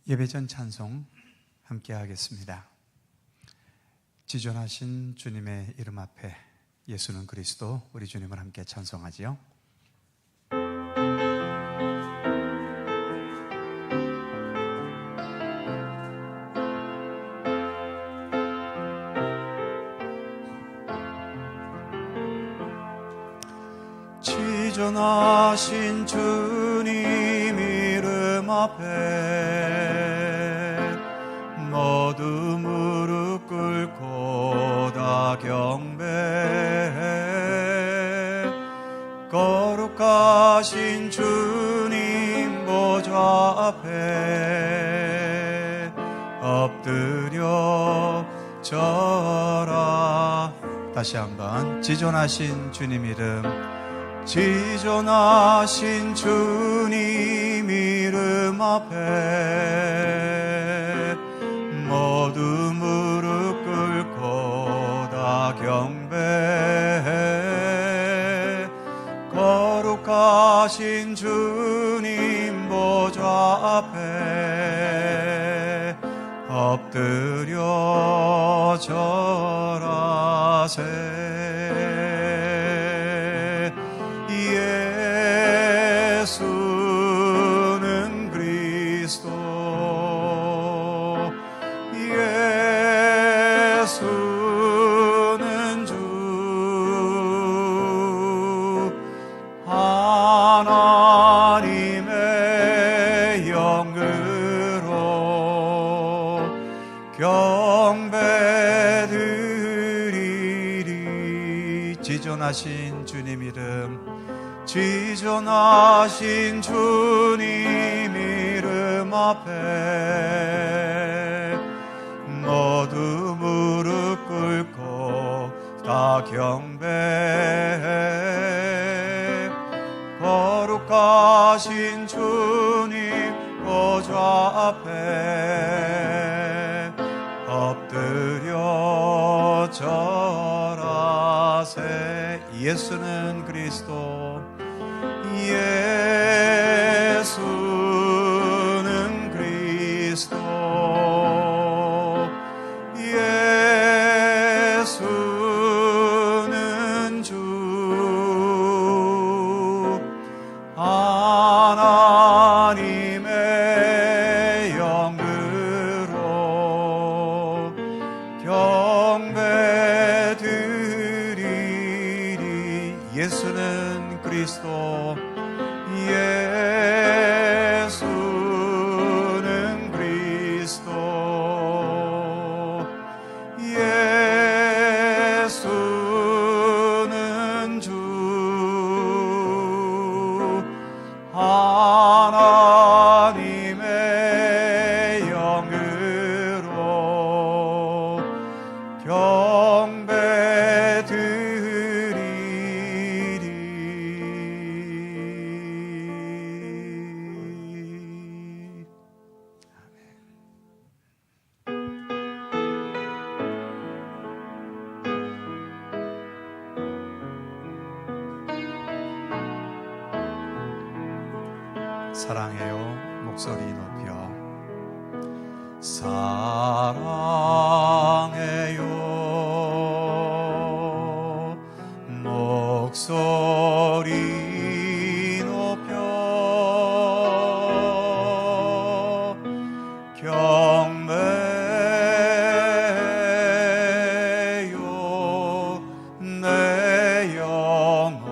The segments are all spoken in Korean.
예배전 찬송 함께 하겠습니다. 지존하신 주님의 이름 앞에 예수는 그리스도, 우리 주님을 함께 찬송하지요. 지존하신 주님 이름 앞에 모두 무릎 꿇고 다 경배해. 거룩하신 주님 보좌 앞에 엎드려 절하. 다시 한번 지존하신 주님 이름, 지존하신 주님 이름 앞에 모두 무릎 꿇고 다 경배해. 거룩하신 주님 보좌 앞에 엎드려 절하세. 예수는 그리스도, 예수는 주, 하나님의 영으로 경배드리리. 지존하신 주님 이름, 지존하신 주님 이름 앞에 모두 무릎 꿇고 다 경배해. 거룩하신 주님 보좌 앞에 엎드려 절하세. 예수는 그리스도, 예수는 그리스도, 예수는 주, 하나님의 영으로 경배드리리. 예수는 그리스도, 예수는 그리스도, 예수는 주, 하나님의 영으로 경배드리리. 사랑해요 목소리 높여. 사랑해요 목소리 높여. 경배해요 내 영혼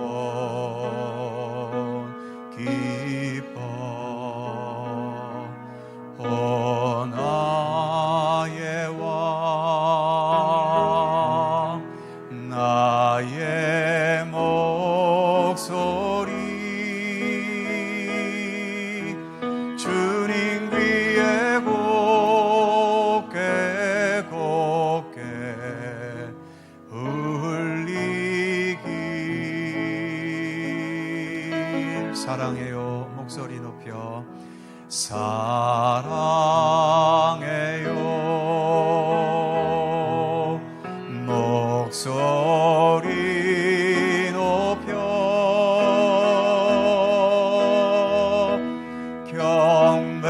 기뻐. 오 나의 왕, 나의 목소리 주님 귀에 곱게 곱게 울리길. 사랑해요 목소리 높여. 사랑해요 목소리 높여. 경배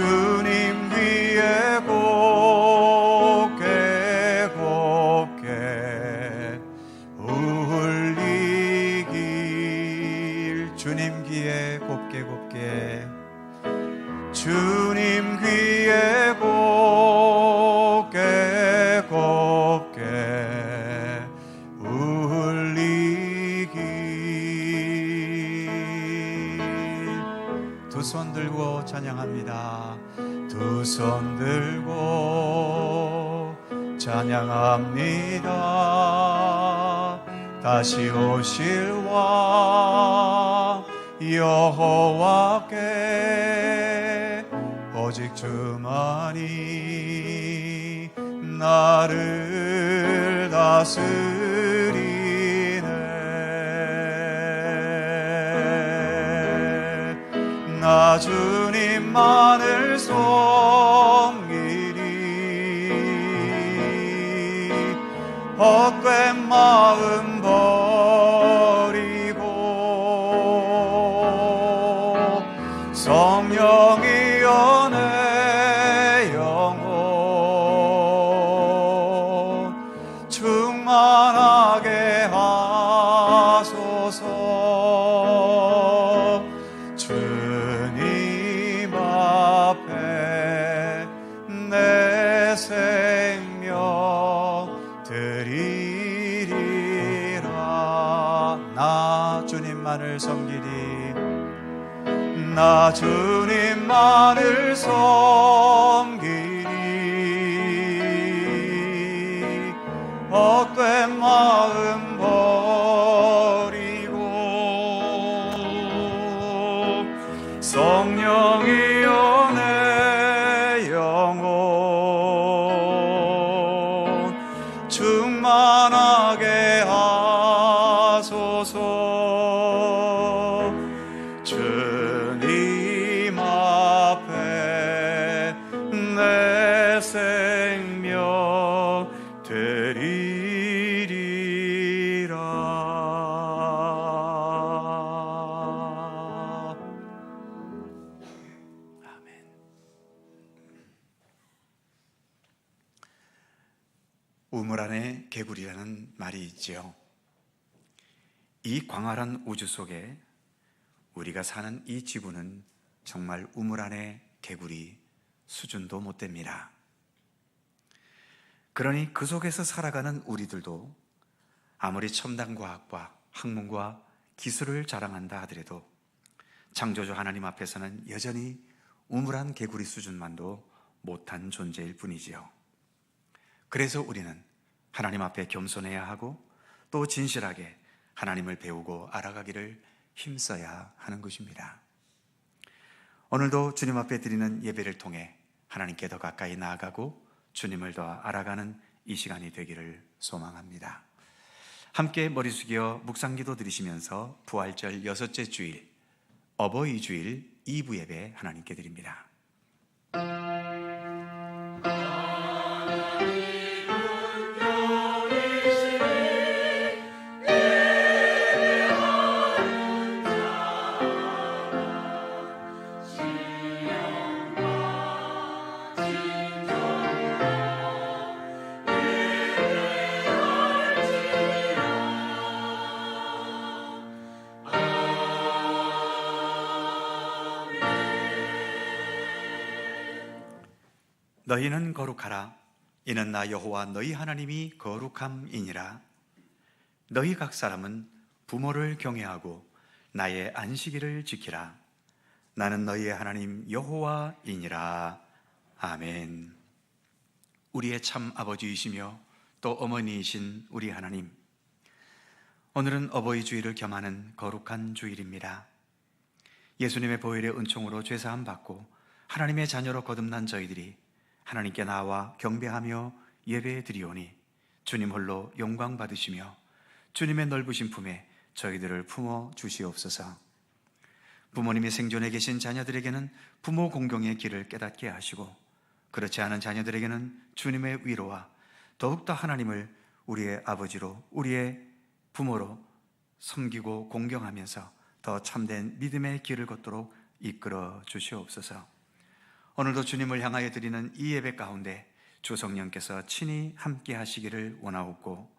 주님 귀에 곱게 곱게 울리길. 주님 귀에 곱게 곱게, 주님 귀에 곱게 곱게 울리길. 두 손 들고 찬양합니다. 두 손 들고 찬양합니다. 다시 오실 왕 여호와께 오직 주만이 나를 다스리네. 나 주님만을 섬기리. 헛된 마음 버리고 성령이여 내 영혼 충만하게 하소서. 주님 앞에 내 생명 드리리라. 나 주님만을 섬기리. 나 주님만을 섬기리. 헛된 마음 버리고 성령이여 내 영혼 충만하게 하소서. 주님 앞에 내 생명 드리리라. 아멘. 우물 안에 개구리라는 말이 있지요. 이 광활한 우주 속에 우리가 사는 이 지구는 정말 우물 안에 개구리 수준도 못 됩니다. 그러니 그 속에서 살아가는 우리들도 아무리 첨단 과학과 학문과 기술을 자랑한다 하더라도 창조주 하나님 앞에서는 여전히 우물안 개구리 수준만도 못한 존재일 뿐이지요. 그래서 우리는 하나님 앞에 겸손해야 하고 또 진실하게 하나님을 배우고 알아가기를 힘써야 하는 것입니다. 오늘도 주님 앞에 드리는 예배를 통해 하나님께 더 가까이 나아가고 주님을 더 알아가는 이 시간이 되기를 소망합니다. 함께 머리 숙여 묵상기도 드리시면서 부활절 6째 주일, 어버이 주일 2부 예배 하나님께 드립니다. 너희는 거룩하라. 이는 나 여호와 너희 하나님이 거룩함이니라. 너희 각 사람은 부모를 경외하고 나의 안식일을 지키라. 나는 너희의 하나님 여호와이니라. 아멘. 우리의 참 아버지이시며 또 어머니이신 우리 하나님, 오늘은 어버이 주일을 겸하는 거룩한 주일입니다. 예수님의 보혈의 은총으로 죄사함 받고 하나님의 자녀로 거듭난 저희들이 하나님께 나와 경배하며 예배 드리오니 주님 홀로 영광 받으시며 주님의 넓으신 품에 저희들을 품어 주시옵소서. 부모님이 생존해 계신 자녀들에게는 부모 공경의 길을 깨닫게 하시고 그렇지 않은 자녀들에게는 주님의 위로와 더욱더 하나님을 우리의 아버지로, 우리의 부모로 섬기고 공경하면서 더 참된 믿음의 길을 걷도록 이끌어 주시옵소서. 오늘도 주님을 향하여 드리는 이 예배 가운데 주 성령께서 친히 함께 하시기를 원하옵고,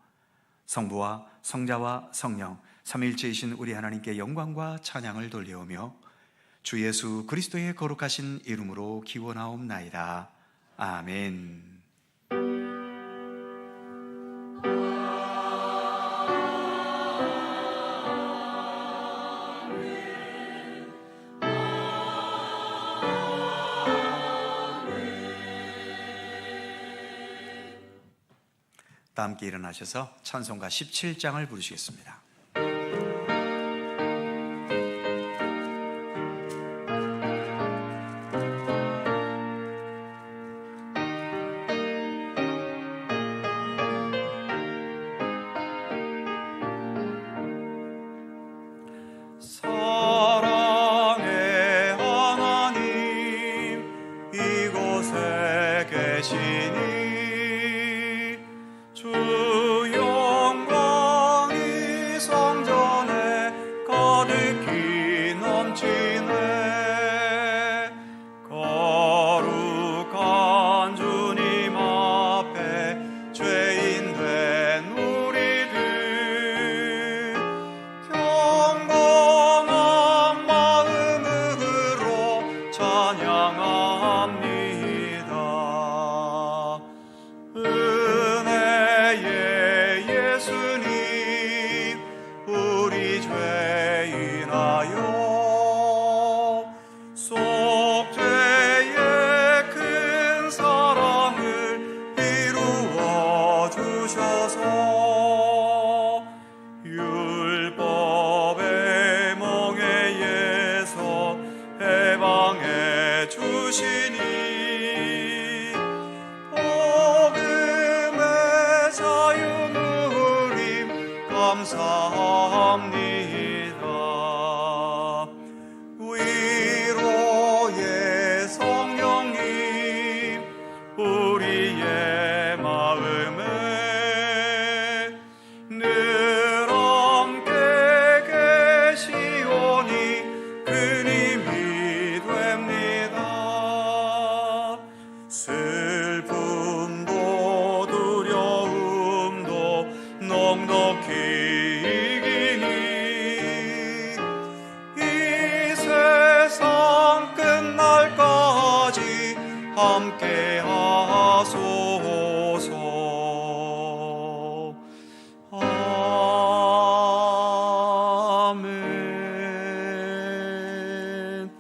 성부와 성자와 성령 삼위일체이신 우리 하나님께 영광과 찬양을 돌려오며 주 예수 그리스도의 거룩하신 이름으로 기원하옵나이다. 아멘. 다 함께 일어나셔서 찬송가 17장을 부르시겠습니다. 사랑의 하나님 이곳에 계시니 주 영광이 성전에 가득히 넘치네. 거룩한 주님 앞에 죄인 된 우리들 경건한 마음으로 찬양합니다. 은혜의 예수님 우리 죄인하여 속죄의 큰 사랑을 이루어 주셔서 율법의 멍에에서 해방해 주시니 복음의 자유 누림 감사합니다. 위로의 성령님 우리의 마음에 늘 함께 계시오니 큰 힘이 됩니다. 슬픔도 두려움도 넉넉히 이기니 이 세상 끝날까지 함께 하소서. 아멘.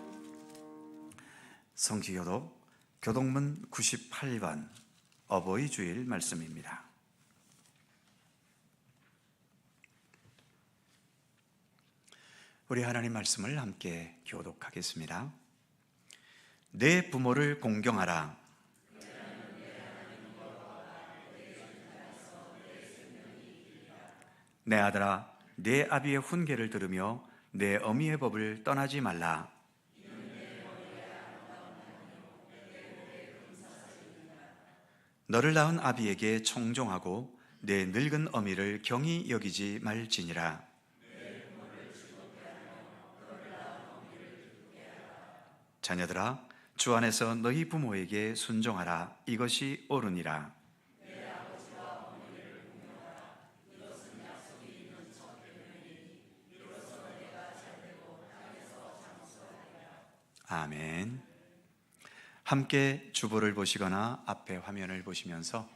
성지교독 교독문 98번 어버이 주일 말씀입니다. 우리 하나님 말씀을 함께 교독하겠습니다. 내 부모를 공경하라. 내 아들아, 내 아비의 훈계를 들으며 내 어미의 법을 떠나지 말라. 너를 낳은 아비에게 청종하고 내 늙은 어미를 경히 여기지 말지니라. 자녀들아, 주 안에서 너희 부모에게 순종하라. 이것이 옳으니라. 아멘. 함께 주보를 보시거나 앞에 화면을 보시면서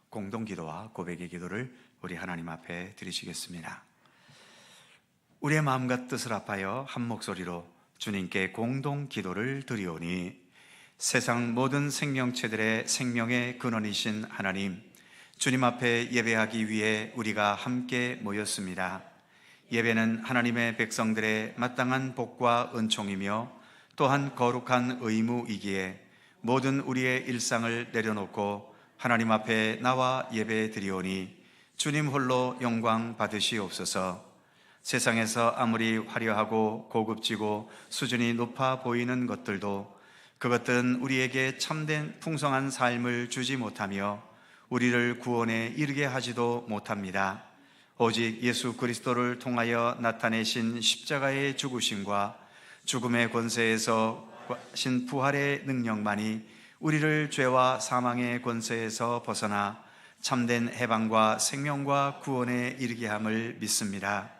공동기도와 고백의 기도를 우리 하나님 앞에 드리시겠습니다. 우리의 마음과 뜻을 합하여 한 목소리로 주님께 공동기도를 드리오니, 세상 모든 생명체들의 생명의 근원이신 하나님, 주님 앞에 예배하기 위해 우리가 함께 모였습니다. 예배는 하나님의 백성들의 마땅한 복과 은총이며 또한 거룩한 의무이기에 모든 우리의 일상을 내려놓고 하나님 앞에 나와 예배 드리오니 주님 홀로 영광 받으시옵소서. 세상에서 아무리 화려하고 고급지고 수준이 높아 보이는 것들도 그것들은 우리에게 참된 풍성한 삶을 주지 못하며 우리를 구원에 이르게 하지도 못합니다. 오직 예수 그리스도를 통하여 나타내신 십자가의 죽으심과 죽음의 권세에서 하신 부활의 능력만이 우리를 죄와 사망의 권세에서 벗어나 참된 해방과 생명과 구원에 이르게 함을 믿습니다.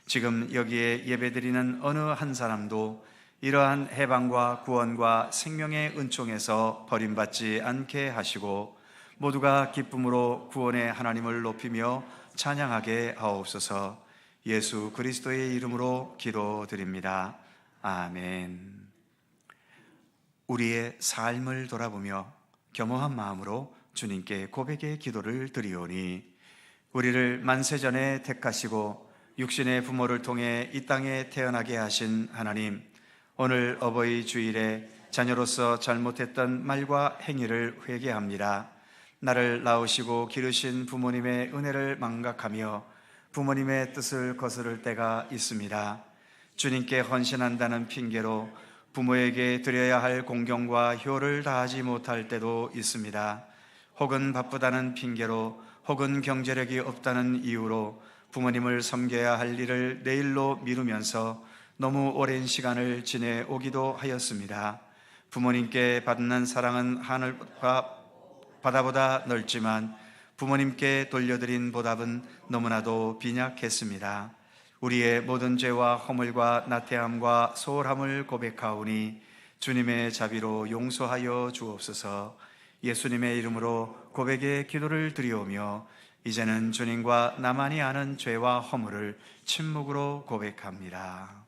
지금 여기에 예배드리는 어느 한 사람도 이러한 해방과 구원과 생명의 은총에서 버림받지 않게 하시고 모두가 기쁨으로 구원의 하나님을 높이며 찬양하게 하옵소서. 예수 그리스도의 이름으로 기도드립니다. 아멘. 우리의 삶을 돌아보며 겸허한 마음으로 주님께 고백의 기도를 드리오니, 우리를 만세전에 택하시고 육신의 부모를 통해 이 땅에 태어나게 하신 하나님, 오늘 어버이 주일에 자녀로서 잘못했던 말과 행위를 회개합니다. 나를 낳으시고 기르신 부모님의 은혜를 망각하며 부모님의 뜻을 거스를 때가 있습니다. 주님께 헌신한다는 핑계로 부모에게 드려야 할 공경과 효를 다하지 못할 때도 있습니다. 혹은 바쁘다는 핑계로, 혹은 경제력이 없다는 이유로 부모님을 섬겨야 할 일을 내일로 미루면서 너무 오랜 시간을 지내오기도 하였습니다. 부모님께 받는 사랑은 하늘과 바다보다 넓지만 부모님께 돌려드린 보답은 너무나도 빈약했습니다. 우리의 모든 죄와 허물과 나태함과 소홀함을 고백하오니 주님의 자비로 용서하여 주옵소서. 예수님의 이름으로 고백의 기도를 드리오며 이제는 주님과 나만이 아는 죄와 허물을 침묵으로 고백합니다.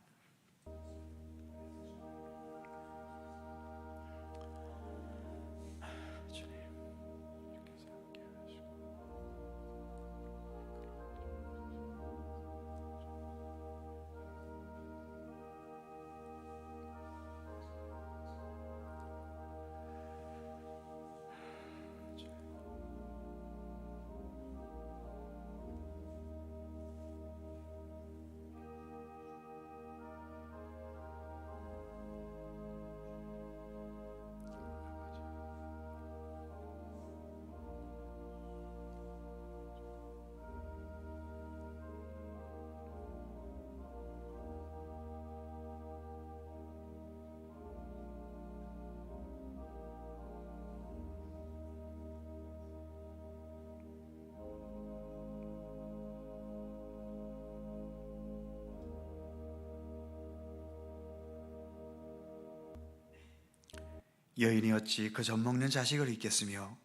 여인이 어찌 그 젖먹는 자식을 잊겠으며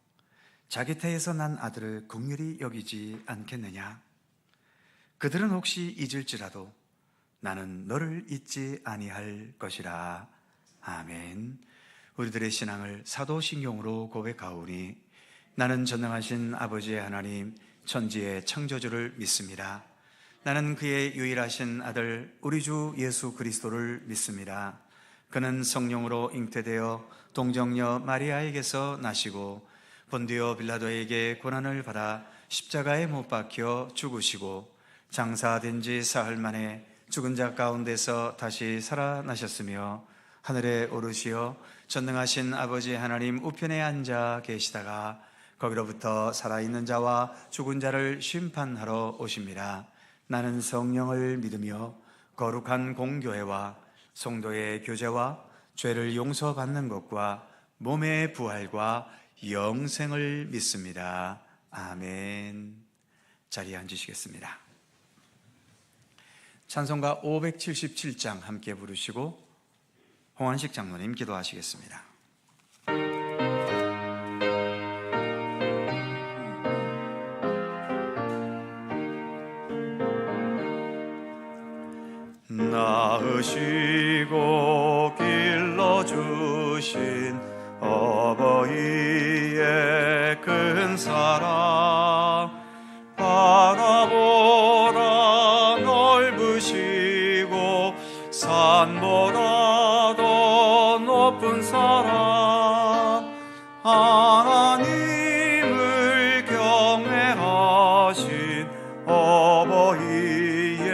자기 태에서 난 아들을 긍휼히 여기지 않겠느냐. 그들은 혹시 잊을지라도 나는 너를 잊지 아니할 것이라. 아멘. 우리들의 신앙을 사도신경으로 고백하오니, 나는 전능하신 아버지의 하나님, 천지의 창조주를 믿습니다. 나는 그의 유일하신 아들 우리 주 예수 그리스도를 믿습니다. 그는 성령으로 잉태되어 동정녀 마리아에게서 나시고 본디오 빌라도에게 고난을 받아 십자가에 못 박혀 죽으시고 장사된 지 사흘 만에 죽은 자 가운데서 다시 살아나셨으며 하늘에 오르시어 전능하신 아버지 하나님 우편에 앉아 계시다가 거기로부터 살아있는 자와 죽은 자를 심판하러 오십니다. 나는 성령을 믿으며 거룩한 공교회와 성도의 교제와 죄를 용서받는 것과 몸의 부활과 영생을 믿습니다. 아멘. 자리에 앉으시겠습니다. 찬송가 577장 함께 부르시고 홍한식 장로님 기도하시겠습니다. 낳으시고 길러주신 어버이의 큰 사랑 바다보다 넓으시고 산보다 더 높은 사랑, 하나님을 경외하신 어버이의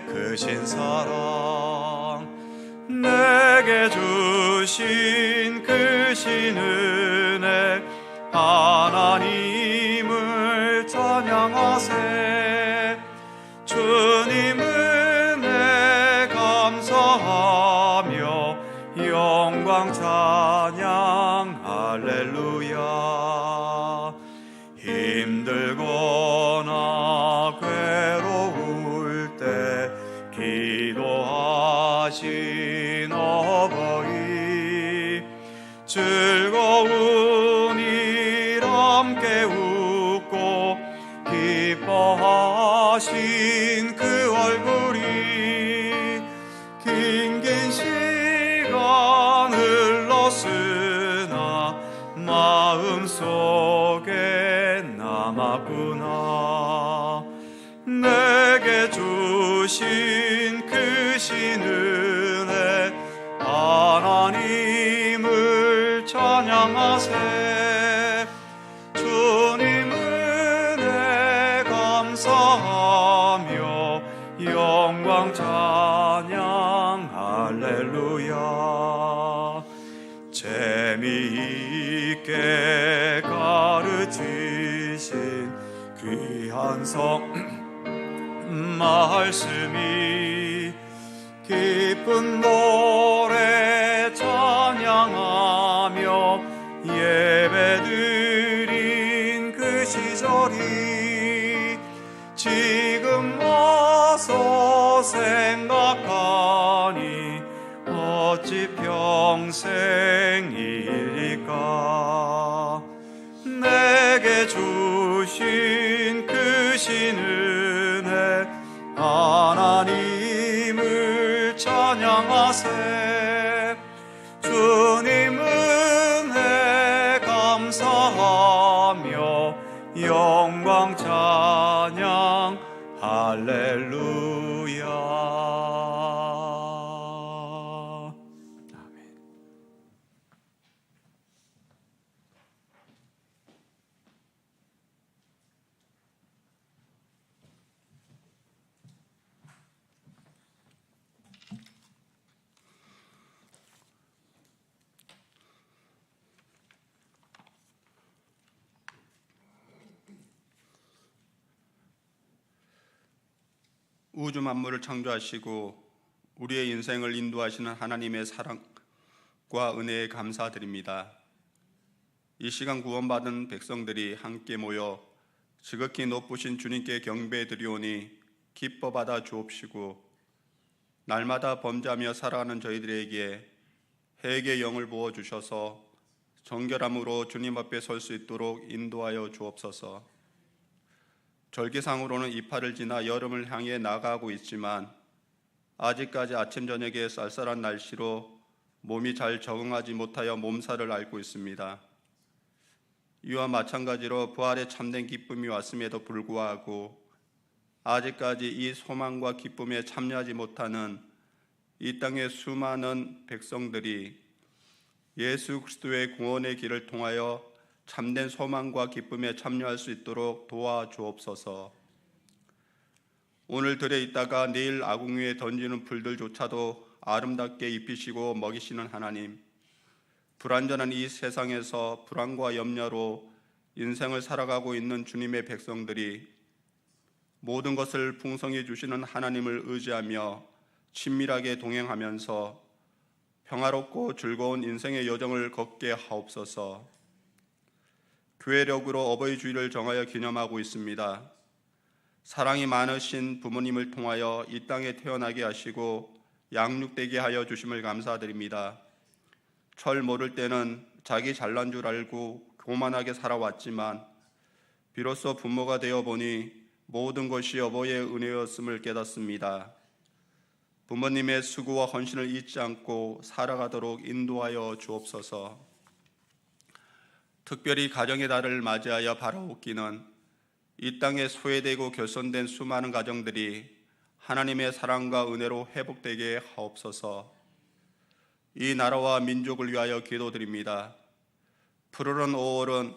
크신 사랑, 내게 주신 크신 은혜 하나님을 찬양하세. 주님 은혜 감사하며 영광 할렐루야. 힘들거나 괴로울 때 기도하신 어버이, 즐거운 일 함께 웃고 기뻐하신 그 얼굴이 긴 시간 흘렀으나 마음속에 남았구나. 내게 주신 크신 은혜 하나님을 찬양하세. 주님 은혜 감사하며 영광 찬양 할렐루야. 재미있게 가르치신 귀한 말씀이 기쁜 노래 찬양하며 예배드린 그 시절이 지금 와서 생각하니 어찌 평생일까. 내게 주신 크신 은혜 하나님을 찬양하세. 주님 은혜 감사하며 영광 찬양 할렐루야. 아멘. 우주 만물을 창조하시고 우리의 인생을 인도하시는 하나님의 사랑과 은혜에 감사드립니다. 이 시간 구원받은 백성들이 함께 모여 지극히 높으신 주님께 경배드리오니 기뻐 받아 주옵시고, 날마다 범죄하며 살아가는 저희들에게 회개의 영을 부어주셔서 정결함으로 주님 앞에 설 수 있도록 인도하여 주옵소서. 절기상으로는 이파를 지나 여름을 향해 나아가고 있지만 아직까지 아침 저녁에 쌀쌀한 날씨로 몸이 잘 적응하지 못하여 몸살을 앓고 있습니다. 이와 마찬가지로 부활의 참된 기쁨이 왔음에도 불구하고 아직까지 이 소망과 기쁨에 참여하지 못하는 이 땅의 수많은 백성들이 예수 그리스도의 구원의 길을 통하여 참된 소망과 기쁨에 참여할 수 있도록 도와주옵소서. 오늘 들에 있다가 내일 아궁 위에 던지는 풀들조차도 아름답게 입히시고 먹이시는 하나님, 불완전한 이 세상에서 불안과 염려로 인생을 살아가고 있는 주님의 백성들이 모든 것을 풍성히 주시는 하나님을 의지하며 친밀하게 동행하면서 평화롭고 즐거운 인생의 여정을 걷게 하옵소서. 교회력으로 어버이 주일을 정하여 기념하고 있습니다. 사랑이 많으신 부모님을 통하여 이 땅에 태어나게 하시고 양육되게 하여 주심을 감사드립니다. 철 모를 때는 자기 잘난 줄 알고 교만하게 살아왔지만 비로소 부모가 되어 보니 모든 것이 어버이의 은혜였음을 깨닫습니다. 부모님의 수고와 헌신을 잊지 않고 살아가도록 인도하여 주옵소서. 특별히 가정의 달을 맞이하여 바라옵기는 이 땅에 소외되고 결손된 수많은 가정들이 하나님의 사랑과 은혜로 회복되게 하옵소서. 이 나라와 민족을 위하여 기도드립니다. 푸르른 5월은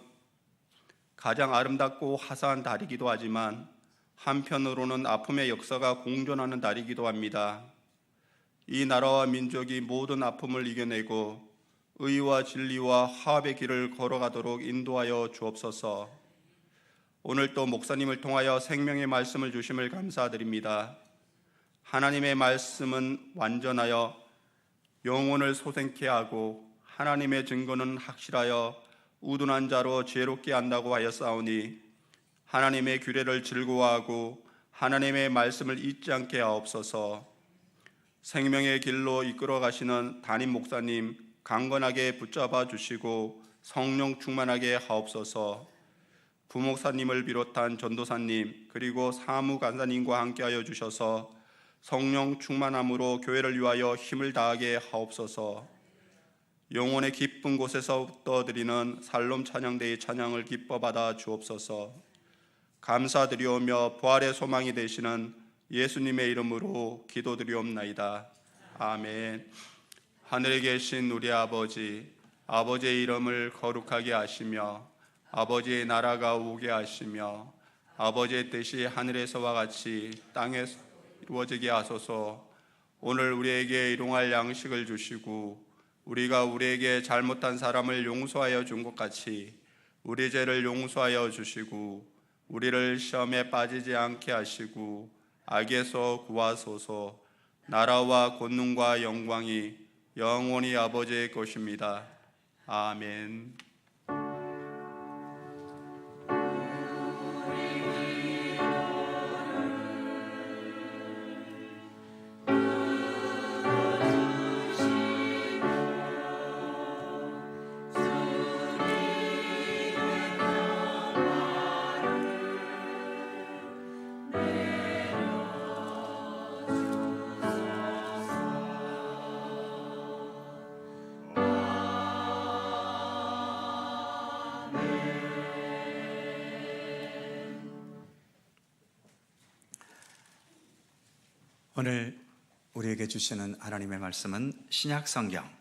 가장 아름답고 화사한 달이기도 하지만 한편으로는 아픔의 역사가 공존하는 달이기도 합니다. 이 나라와 민족이 모든 아픔을 이겨내고 의와 진리와 화합의 길을 걸어가도록 인도하여 주옵소서. 오늘 또 목사님을 통하여 생명의 말씀을 주심을 감사드립니다. 하나님의 말씀은 완전하여 영혼을 소생케 하고 하나님의 증거는 확실하여 우둔한 자로 죄롭게 한다고 하였사오니 하나님의 규례를 즐거워하고 하나님의 말씀을 잊지 않게 하옵소서. 생명의 길로 이끌어 가시는 담임 목사님 강건하게 붙잡아 주시고 성령 충만하게 하옵소서. 부목사님을 비롯한 전도사님 그리고 사무 간사님과 함께하여 주셔서 성령 충만함으로 교회를 위하여 힘을 다하게 하옵소서. 영혼의 깊은 곳에서부터 드리는 살롬 찬양대의 찬양을 기뻐 받아 주옵소서. 감사드리오며 부활의 소망이 되시는 예수님의 이름으로 기도드리옵나이다. 아멘. 하늘에 계신 우리 아버지, 아버지의 이름을 거룩하게 하시며 아버지의 나라가 오게 하시며 아버지의 뜻이 하늘에서와 같이 땅에서 이루어지게 하소서. 오늘 우리에게 일용할 양식을 주시고 우리가 우리에게 잘못한 사람을 용서하여 준 것 같이 우리 죄를 용서하여 주시고 우리를 시험에 빠지지 않게 하시고 악에서 구하소서. 나라와 권능과 영광이 영원히 아버지의 것입니다. 아멘. 오늘 우리에게 주시는 하나님의 말씀은 신약성경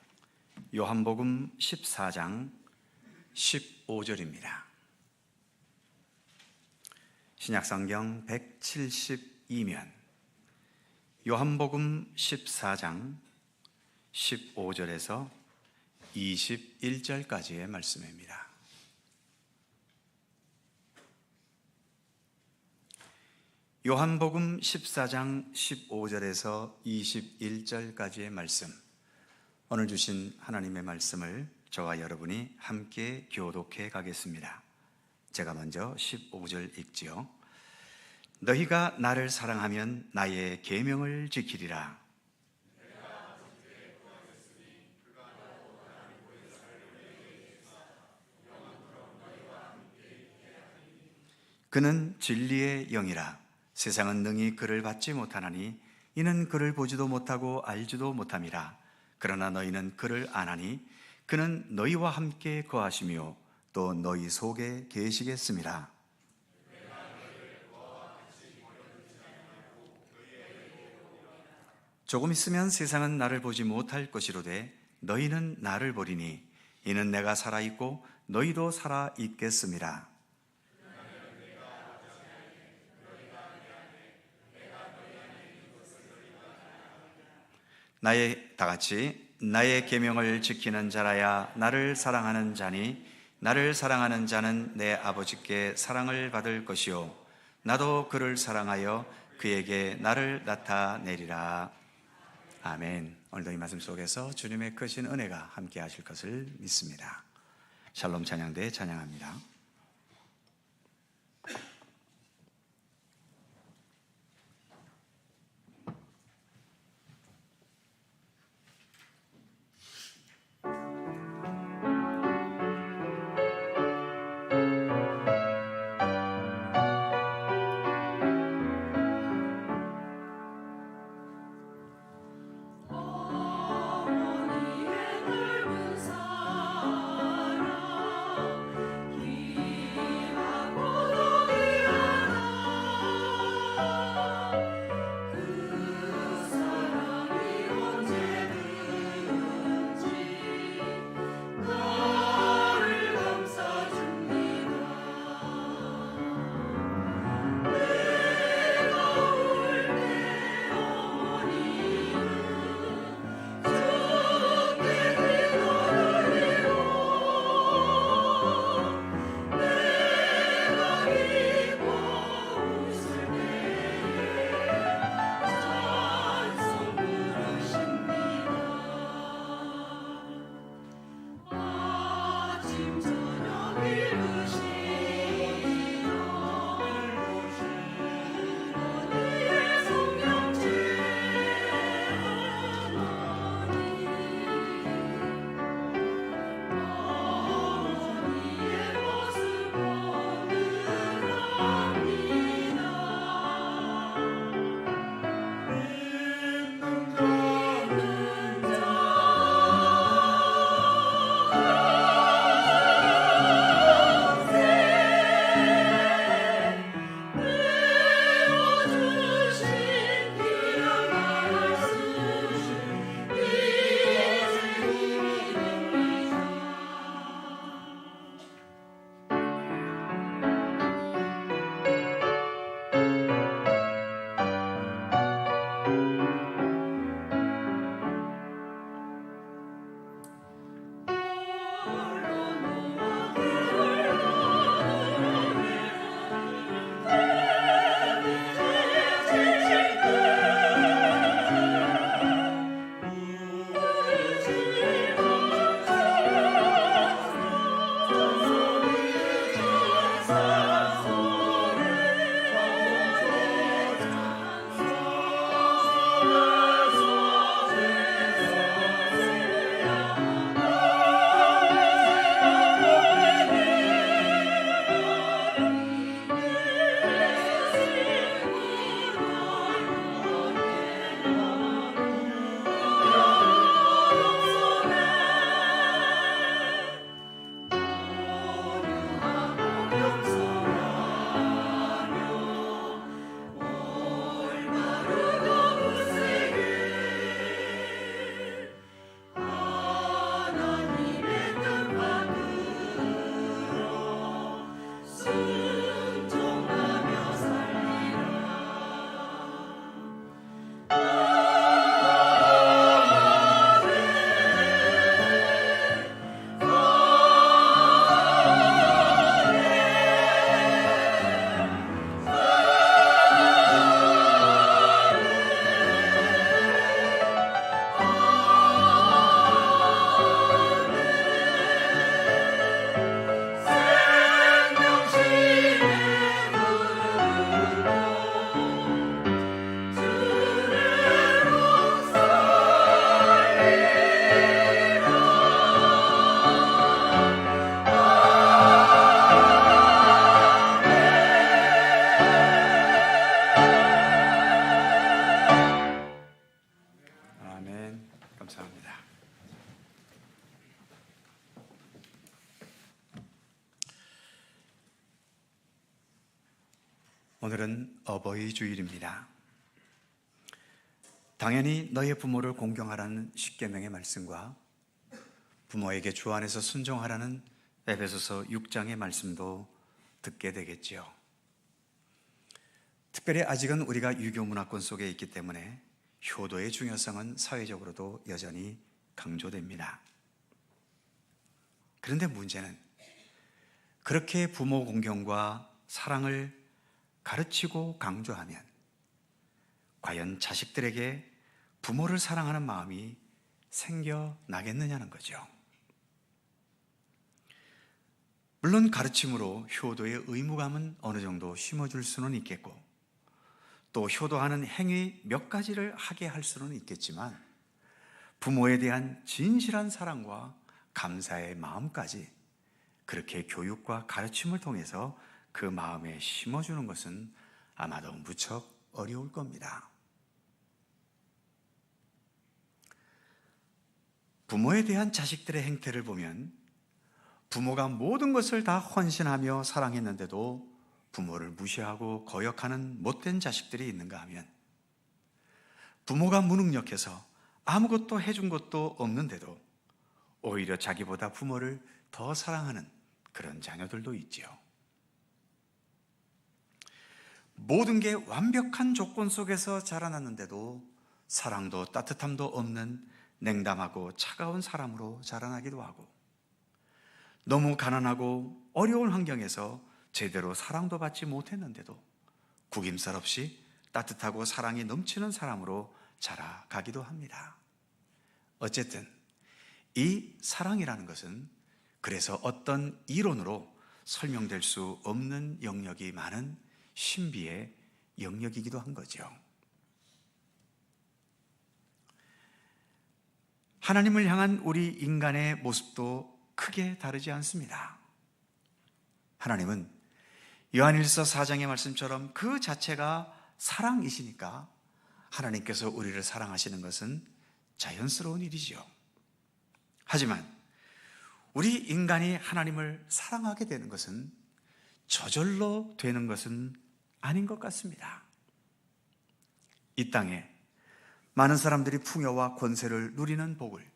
요한복음 14장 15절입니다. 신약성경 172면 요한복음 14장 15절에서 21절까지의 말씀입니다. 요한복음 14장 15절에서 21절까지의 말씀, 오늘 주신 하나님의 말씀을 저와 여러분이 함께 교독해 가겠습니다. 제가 먼저 15절 읽지요. 너희가 나를 사랑하면 나의 계명을 지키리라. 그는 진리의 영이라. 세상은 능히 그를 받지 못하나니 이는 그를 보지도 못하고 알지도 못함이라. 그러나 너희는 그를 아나니 그는 너희와 함께 거하시며 또 너희 속에 계시겠음이라. 조금 있으면 세상은 나를 보지 못할 것이로되 너희는 나를 보리니 이는 내가 살아있고 너희도 살아있겠음이라. 나의 계명을 지키는 자라야 나를 사랑하는 자니 나를 사랑하는 자는 내 아버지께 사랑을 받을 것이요 나도 그를 사랑하여 그에게 나를 나타내리라. 아멘. 오늘도 이 말씀 속에서 주님의 크신 은혜가 함께 하실 것을 믿습니다. 샬롬 찬양대 찬양합니다. 어머니의 넓은 사랑 오늘은 어버이 주일입니다. 당연히 너의 부모를 공경하라는 십계명의 말씀과 부모에게 주 안에서 순종하라는 에베소서 6장의 말씀도 듣게 되겠지요. 특별히 아직은 우리가 유교 문화권 속에 있기 때문에 효도의 중요성은 사회적으로도 여전히 강조됩니다. 그런데 문제는 그렇게 부모 공경과 사랑을 가르치고 강조하면 과연 자식들에게 부모를 사랑하는 마음이 생겨나겠느냐는 거죠. 물론 가르침으로 효도의 의무감은 어느 정도 심어줄 수는 있겠고 또 효도하는 행위 몇 가지를 하게 할 수는 있겠지만 부모에 대한 진실한 사랑과 감사의 마음까지 그렇게 교육과 가르침을 통해서 그 마음에 심어주는 것은 아마도 무척 어려울 겁니다. 부모에 대한 자식들의 행태를 보면 부모가 모든 것을 다 헌신하며 사랑했는데도 부모를 무시하고 거역하는 못된 자식들이 있는가 하면 부모가 무능력해서 아무것도 해준 것도 없는데도 오히려 자기보다 부모를 더 사랑하는 그런 자녀들도 있지요. 모든 게 완벽한 조건 속에서 자라났는데도 사랑도 따뜻함도 없는 냉담하고 차가운 사람으로 자라나기도 하고 너무 가난하고 어려운 환경에서 제대로 사랑도 받지 못했는데도 구김살 없이 따뜻하고 사랑이 넘치는 사람으로 자라가기도 합니다. 어쨌든 이 사랑이라는 것은 그래서 어떤 이론으로 설명될 수 없는 영역이 많은 신비의 영역이기도 한 거죠. 하나님을 향한 우리 인간의 모습도 크게 다르지 않습니다. 하나님은 요한일서 4장의 말씀처럼 그 자체가 사랑이시니까 하나님께서 우리를 사랑하시는 것은 자연스러운 일이죠. 하지만 우리 인간이 하나님을 사랑하게 되는 것은 저절로 되는 것은 아닌 것 같습니다. 이 땅에 많은 사람들이 풍요와 권세를 누리는 복을,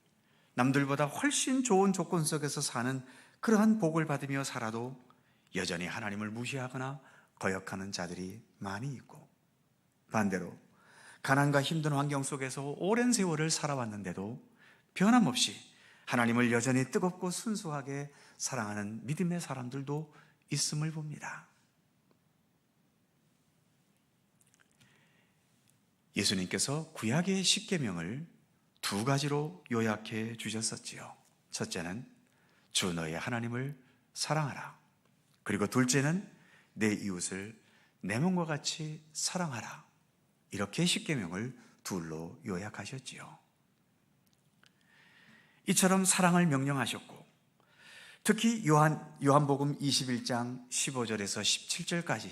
남들보다 훨씬 좋은 조건 속에서 사는 그러한 복을 받으며 살아도 여전히 하나님을 무시하거나 거역하는 자들이 많이 있고, 반대로 가난과 힘든 환경 속에서 오랜 세월을 살아왔는데도 변함없이 하나님을 여전히 뜨겁고 순수하게 사랑하는 믿음의 사람들도 있음을 봅니다. 예수님께서 구약의 십계명을 두 가지로 요약해 주셨었지요. 첫째는 주 너의 하나님을 사랑하라. 그리고 둘째는 내 이웃을 내 몸과 같이 사랑하라. 이렇게 십계명을 둘로 요약하셨지요. 이처럼 사랑을 명령하셨고 특히 요한복음 21장 15절에서 17절까지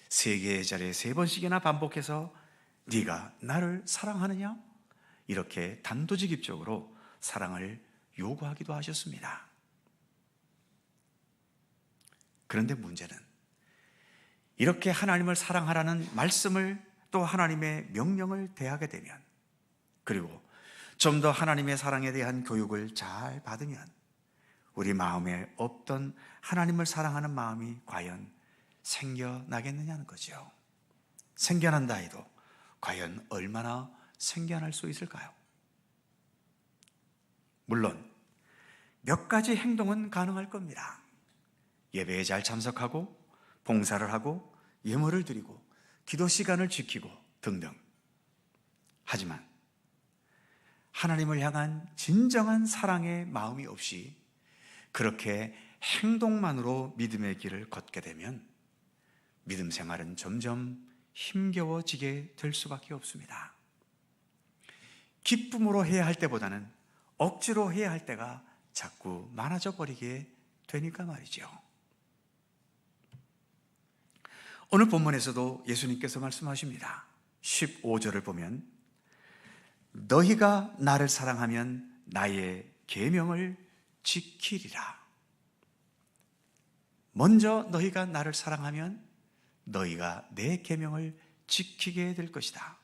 세 개의 자리에 세 번씩이나 반복해서 네가 나를 사랑하느냐? 이렇게 단도직입적으로 사랑을 요구하기도 하셨습니다. 그런데 문제는 이렇게 하나님을 사랑하라는 말씀을 또 하나님의 명령을 대하게 되면 그리고 좀 더 하나님의 사랑에 대한 교육을 잘 받으면 우리 마음에 없던 하나님을 사랑하는 마음이 과연 생겨나겠느냐는 거죠. 생겨난다 해도 과연 얼마나 생겨날 수 있을까요? 물론 몇 가지 행동은 가능할 겁니다. 예배에 잘 참석하고 봉사를 하고 예물을 드리고 기도 시간을 지키고 등등. 하지만 하나님을 향한 진정한 사랑의 마음이 없이 그렇게 행동만으로 믿음의 길을 걷게 되면 믿음 생활은 점점 힘겨워지게 될 수밖에 없습니다. 기쁨으로 해야 할 때보다는 억지로 해야 할 때가 자꾸 많아져 버리게 되니까 말이죠. 오늘 본문에서도 예수님께서 말씀하십니다. 15절을 보면 너희가 나를 사랑하면 나의 계명을 지키리라. 먼저 너희가 나를 사랑하면 너희가 내 계명을 지키게 될 것이다.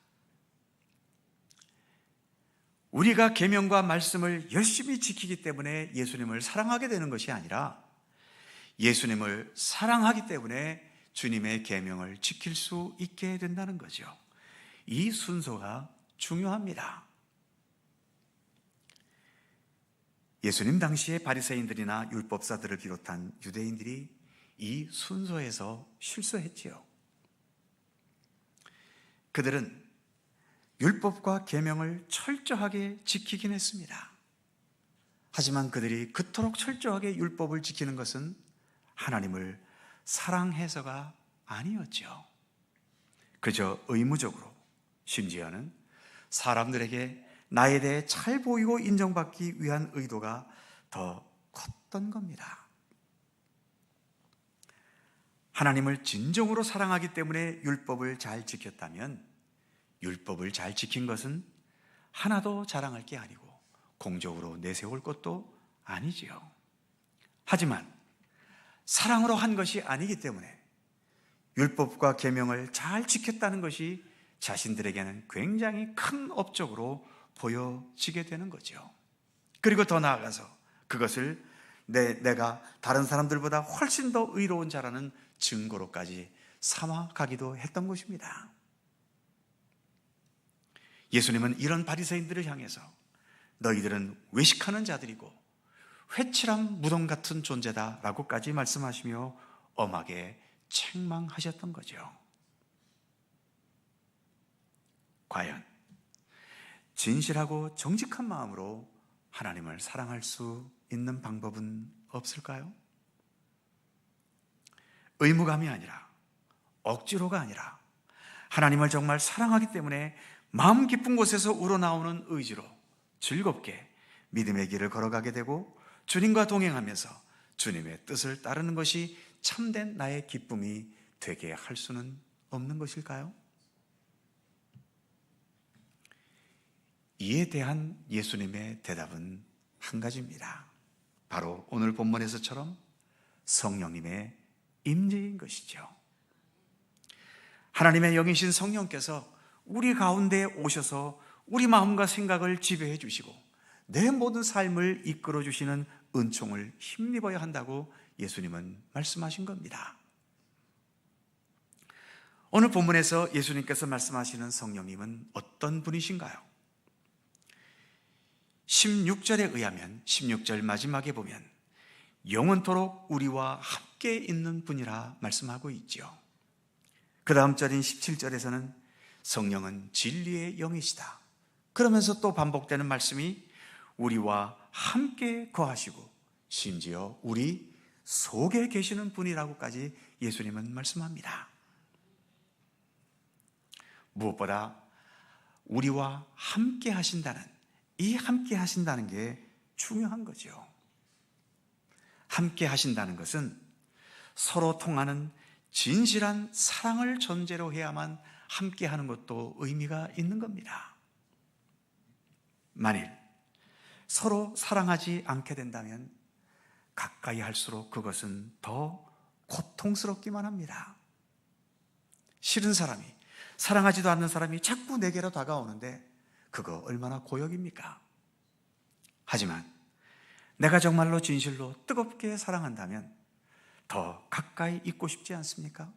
우리가 계명과 말씀을 열심히 지키기 때문에 예수님을 사랑하게 되는 것이 아니라 예수님을 사랑하기 때문에 주님의 계명을 지킬 수 있게 된다는 거죠. 이 순서가 중요합니다. 예수님 당시에 바리새인들이나 율법사들을 비롯한 유대인들이 이 순서에서 실수했지요. 그들은 율법과 계명을 철저하게 지키긴 했습니다. 하지만 그들이 그토록 철저하게 율법을 지키는 것은 하나님을 사랑해서가 아니었죠. 그저 의무적으로, 심지어는 사람들에게 나에 대해 잘 보이고 인정받기 위한 의도가 더 컸던 겁니다. 하나님을 진정으로 사랑하기 때문에 율법을 잘 지켰다면 율법을 잘 지킨 것은 하나도 자랑할 게 아니고 공적으로 내세울 것도 아니지요. 하지만 사랑으로 한 것이 아니기 때문에 율법과 계명을 잘 지켰다는 것이 자신들에게는 굉장히 큰 업적으로 보여지게 되는 거죠. 그리고 더 나아가서 그것을 내가 다른 사람들보다 훨씬 더 의로운 자라는 증거로까지 삼아가기도 했던 것입니다. 예수님은 이런 바리새인들을 향해서 너희들은 외식하는 자들이고 회칠한 무덤 같은 존재다라고까지 말씀하시며 엄하게 책망하셨던 거죠. 과연 진실하고 정직한 마음으로 하나님을 사랑할 수 있는 방법은 없을까요? 의무감이 아니라 억지로가 아니라 하나님을 정말 사랑하기 때문에 마음 깊은 곳에서 우러나오는 의지로 즐겁게 믿음의 길을 걸어가게 되고 주님과 동행하면서 주님의 뜻을 따르는 것이 참된 나의 기쁨이 되게 할 수는 없는 것일까요? 이에 대한 예수님의 대답은 한 가지입니다. 바로 오늘 본문에서처럼 성령님의 임재인 것이죠. 하나님의 영이신 성령께서 우리 가운데 오셔서 우리 마음과 생각을 지배해 주시고 내 모든 삶을 이끌어 주시는 은총을 힘입어야 한다고 예수님은 말씀하신 겁니다. 오늘 본문에서 예수님께서 말씀하시는 성령님은 어떤 분이신가요? 16절에 의하면 16절 마지막에 보면 영원토록 우리와 함께 있는 분이라 말씀하고 있죠. 그 다음 절인 17절에서는 성령은 진리의 영이시다. 그러면서 또 반복되는 말씀이 우리와 함께 거하시고 심지어 우리 속에 계시는 분이라고까지 예수님은 말씀합니다. 무엇보다 우리와 함께 하신다는 이 함께 하신다는 게 중요한 거죠. 함께 하신다는 것은 서로 통하는 진실한 사랑을 전제로 해야만 함께 하는 것도 의미가 있는 겁니다. 만일 서로 사랑하지 않게 된다면 가까이 할수록 그것은 더 고통스럽기만 합니다. 싫은 사람이, 사랑하지도 않는 사람이 자꾸 내게로 다가오는데 그거 얼마나 고역입니까? 하지만 내가 정말로 진실로 뜨겁게 사랑한다면 더 가까이 있고 싶지 않습니까?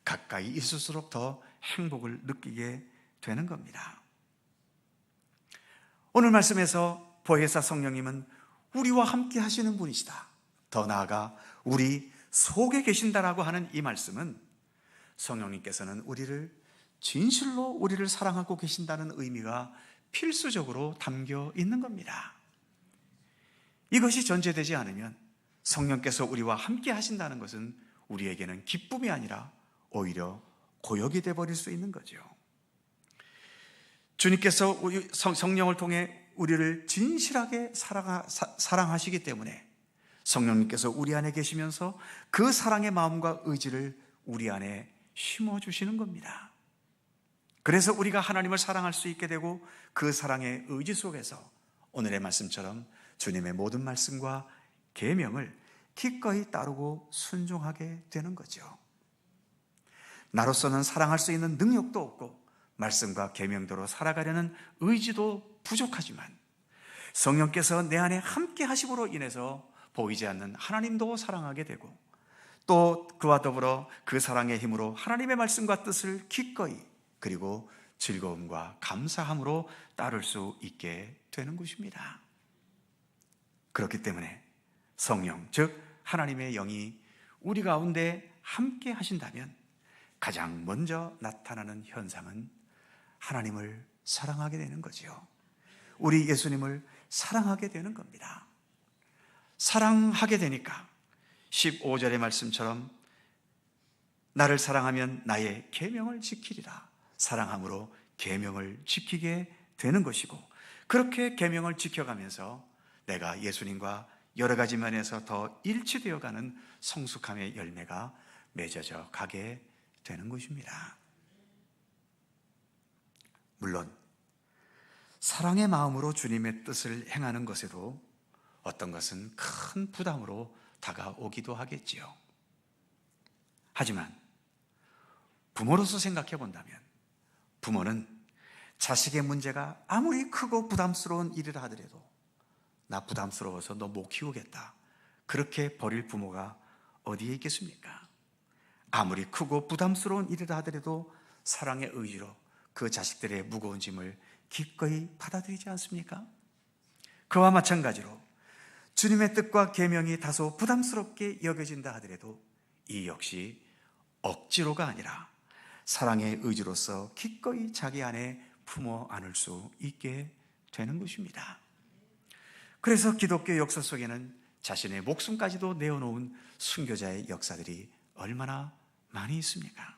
가까이 있을수록 더 행복을 느끼게 되는 겁니다. 오늘 말씀에서 보혜사 성령님은 우리와 함께 하시는 분이시다. 더 나아가 우리 속에 계신다라고 하는 이 말씀은 성령님께서는 진실로 우리를 사랑하고 계신다는 의미가 필수적으로 담겨 있는 겁니다. 이것이 전제되지 않으면 성령께서 우리와 함께 하신다는 것은 우리에게는 기쁨이 아니라 오히려 고역이 되어버릴 수 있는 거죠. 주님께서 성령을 통해 우리를 진실하게 사랑하시기 때문에 성령님께서 우리 안에 계시면서 그 사랑의 마음과 의지를 우리 안에 심어주시는 겁니다. 그래서 우리가 하나님을 사랑할 수 있게 되고 그 사랑의 의지 속에서 오늘의 말씀처럼 주님의 모든 말씀과 계명을 기꺼이 따르고 순종하게 되는 거죠. 나로서는 사랑할 수 있는 능력도 없고 말씀과 계명대로 살아가려는 의지도 부족하지만 성령께서 내 안에 함께 하심으로 인해서 보이지 않는 하나님도 사랑하게 되고 또 그와 더불어 그 사랑의 힘으로 하나님의 말씀과 뜻을 기꺼이 그리고 즐거움과 감사함으로 따를 수 있게 되는 것입니다. 그렇기 때문에 성령, 즉 하나님의 영이 우리 가운데 함께 하신다면 가장 먼저 나타나는 현상은 하나님을 사랑하게 되는 거지요. 우리 예수님을 사랑하게 되는 겁니다. 사랑하게 되니까 15절의 말씀처럼 나를 사랑하면 나의 계명을 지키리라. 사랑함으로 계명을 지키게 되는 것이고 그렇게 계명을 지켜가면서 내가 예수님과 여러 가지 면에서 더 일치되어가는 성숙함의 열매가 맺어져 가게 되는 것입니다. 물론 사랑의 마음으로 주님의 뜻을 행하는 것에도 어떤 것은 큰 부담으로 다가오기도 하겠지요. 하지만 부모로서 생각해 본다면 부모는 자식의 문제가 아무리 크고 부담스러운 일이라 하더라도 나 부담스러워서 너 못 키우겠다 그렇게 버릴 부모가 어디에 있겠습니까? 아무리 크고 부담스러운 일이라 하더라도 사랑의 의지로 그 자식들의 무거운 짐을 기꺼이 받아들이지 않습니까? 그와 마찬가지로 주님의 뜻과 계명이 다소 부담스럽게 여겨진다 하더라도 이 역시 억지로가 아니라 사랑의 의지로서 기꺼이 자기 안에 품어 안을 수 있게 되는 것입니다. 그래서 기독교 역사 속에는 자신의 목숨까지도 내어놓은 순교자의 역사들이 얼마나 많이 있습니까?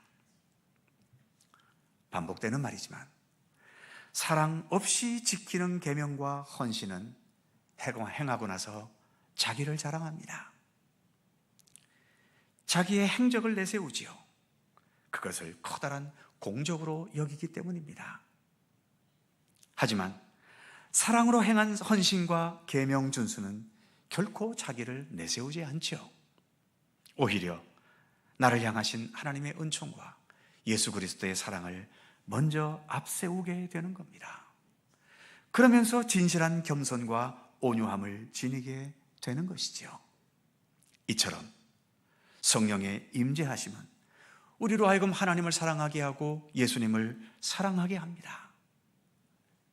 반복되는 말이지만 사랑 없이 지키는 계명과 헌신은 행하고 나서 자기를 자랑합니다. 자기의 행적을 내세우지요. 그것을 커다란 공적으로 여기기 때문입니다. 하지만 사랑으로 행한 헌신과 계명 준수는 결코 자기를 내세우지 않죠. 오히려 나를 향하신 하나님의 은총과 예수 그리스도의 사랑을 먼저 앞세우게 되는 겁니다. 그러면서 진실한 겸손과 온유함을 지니게 되는 것이지요. 이처럼 성령의 임재하심은 우리로 하여금 하나님을 사랑하게 하고 예수님을 사랑하게 합니다.